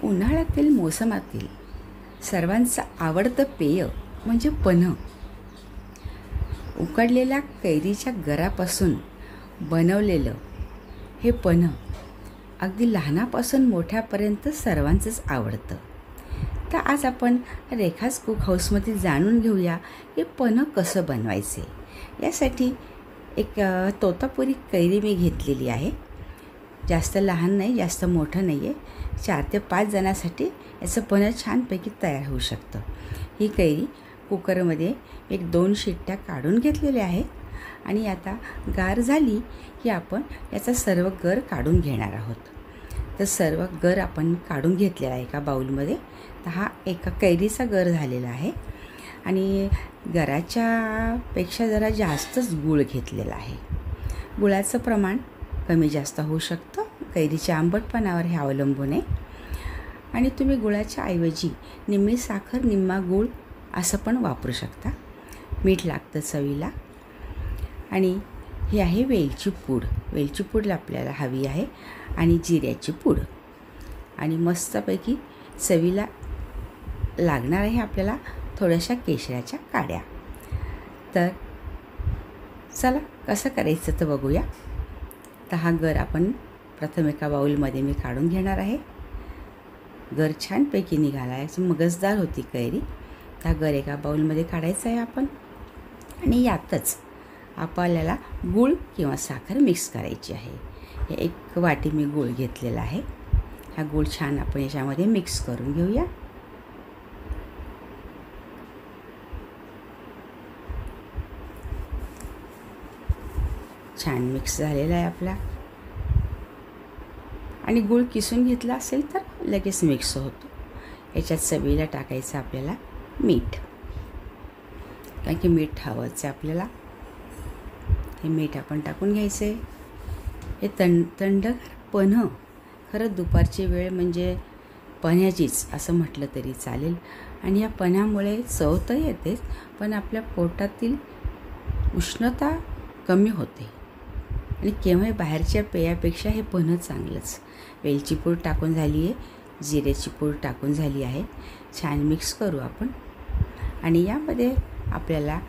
उन्हाळ्यातील मोसमातील सर्वांचं आवडतं पेय म्हणजे पन्ह. उकडलेल्या कैरीच्या गरापासून बनवलेलं हे पन्ह अगदी लहानापासून मोठ्यापर्यंत सर्वांचंच आवडतं. तर आज आपण रेखाच कुक हाऊसमध्ये जाणून घेऊया की पन्ह कसं बनवायचे. यासाठी एक तोतापुरी कैरी मी घेतलेली आहे. जास्त लहान नाही, जास्त मोठं नाही आहे. 4 ते 5 जणांसाठी याचं पन्ह छानपैकी तयार होऊ शकतं. ही कैरी कुकरमध्ये 1-2 शिट्ट्या काढून घेतलेल्या आहेत आणि आता गार झाली की आपण याचा सर्व गर काढून घेणार आहोत. तर सर्व गर आपण काढून घेतलेला आहे एका बाउलमध्ये. तर हा एका कैरीचा गर झालेला आहे आणि गराच्या पेक्षा जरा जास्तच गूळ घेतलेला आहे. गुळाचं प्रमाण कमी जास्त होऊ शकतं, कैरीच्या आंबटपणावर हे अवलंबून आहे. आणि तुम्ही गुळाच्या ऐवजी निम्मी साखर निम्मा गूळ असं पण वापरू शकता. मीठ लागतं चवीला. आणि ही आहे वेलची पूड. वेलची पूड आपल्याला हवी आहे आणि जिऱ्याची पूड. आणि मस्तपैकी चवीला लागणार आहे आपल्याला थोड्याशा केशराच्या काड्या. तर चला कसं करायचं तर बघूया. तर हा गर आपण प्रथम एका बाउलमध्ये मी काढून घेणार आहे. गर छानपैकी निघाला आहे, मगजदार होती कैरी. हा गर एका बाउलमध्ये काढायचा आहे आपण. आणि यातच आपल्याला गूळ किंवा साखर मिक्स करायची आहे. हे 1 वाटी मी गूळ घेतलेला आहे. हा गूळ छान आपण याच्यामध्ये मिक्स करून घेऊया. छान मिक्स झालेला आहे आपला. आणि गूळ किसून घेतला असेल तर लगेच मिक्स होतो. याच्यात चवीला टाकायचं आपल्याला मीठ, कारण की मीठ हवंच आहे आपल्याला. हे मीठ आपण टाकून घ्यायचं आहे. हे थंडगार पन्ह खरं दुपारची वेळ म्हणजे पन्ह्याचीच असं म्हटलं तरी चालेल. आणि या पन्ह्यामुळे चव तर येतेच, पण आपल्या पोटातील उष्णता कमी होते. आणि केव्हाही बाहेरच्या पेयापेक्षा हे पन्ह चांगलंच. वेलची पूड टाकून झाली आहे, जिऱ्याची पूड टाकून झाली आहे. छान मिक्स करू आपण. आणि यामध्ये आपल्याला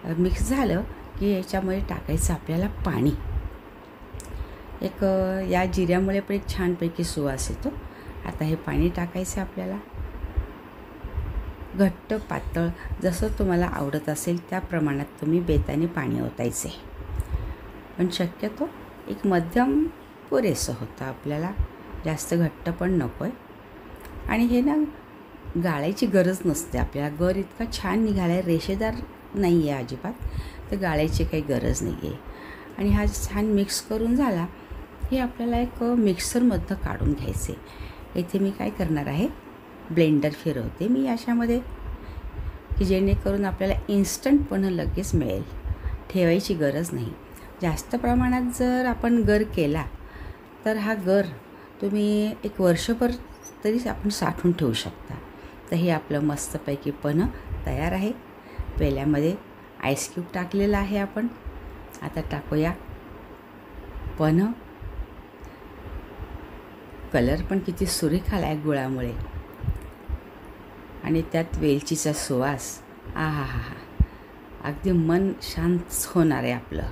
मिक्स झालं की याच्यामध्ये टाकायचं आपल्याला पाणी. या जिऱ्यामुळे पण एक छानपैकी सुवास येतो. आता हे पाणी टाकायचं आपल्याला. घट्ट पातळ जसं तुम्हाला आवडत असेल त्या प्रमाणात तुम्ही बेताने पाणी ओतायचे. पण शक्यतो एक मध्यम पुरेसं होतं आपल्याला, जास्त घट्ट पण नको आहे. आणि हे ना गाळायची गरज नसते आपल्याला. गर इतका छान निघाला आहे, रेषेदार नाही आहे अजिबात, तर गाळायची काही गरज नाही आहे. आणि हा छान मिक्स करून झाला हे आपल्याला एक मिक्सरमधनं काढून घ्यायचे. इथे मी काय करणार आहे, ब्लेंडर फिरवते मी याच्यामध्ये, की जेणेकरून आपल्याला इन्स्टंट पन्ह लगेच मिळेल. ठेवायची गरज नाही. जास्त प्रमाणात जर आपण गर केला तर हा गर तुम्ही 1 वर्षभर तरी आपण साठवून ठेवू शकता. तर हे आपलं मस्तपैकी पन्ह तयार आहे. पेल्यामध्ये आईस क्यूब टाकलेला आहे आपण. आता टाकूया पन्ह. कलर पण किती सुरेख आला आहे गुळामुळे. आणि त्यात वेलचीचा सुवास, आहा हा हा, अगदी मन शांत होणार आहे आपलं.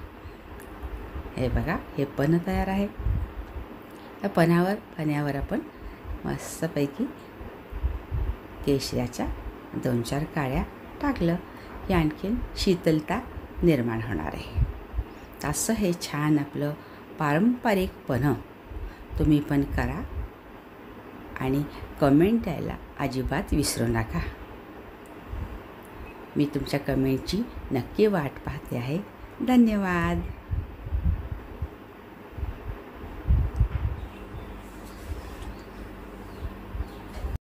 हे बघा, हे पन्ह तयार आहे. त्या पन्ह्यावर आपण मस्तपैकी केशराच्या 2-4 काड्या टाकलं की आणखीन शीतलता निर्माण होणार आहे. असं हे छान आपलं पारंपरिक पन्ह तुम्ही पण करा आणि कमेंट द्यायला अजिबात विसरू नका. मी तुमच्या कमेंटची नक्की वाट पाहते आहे. धन्यवाद.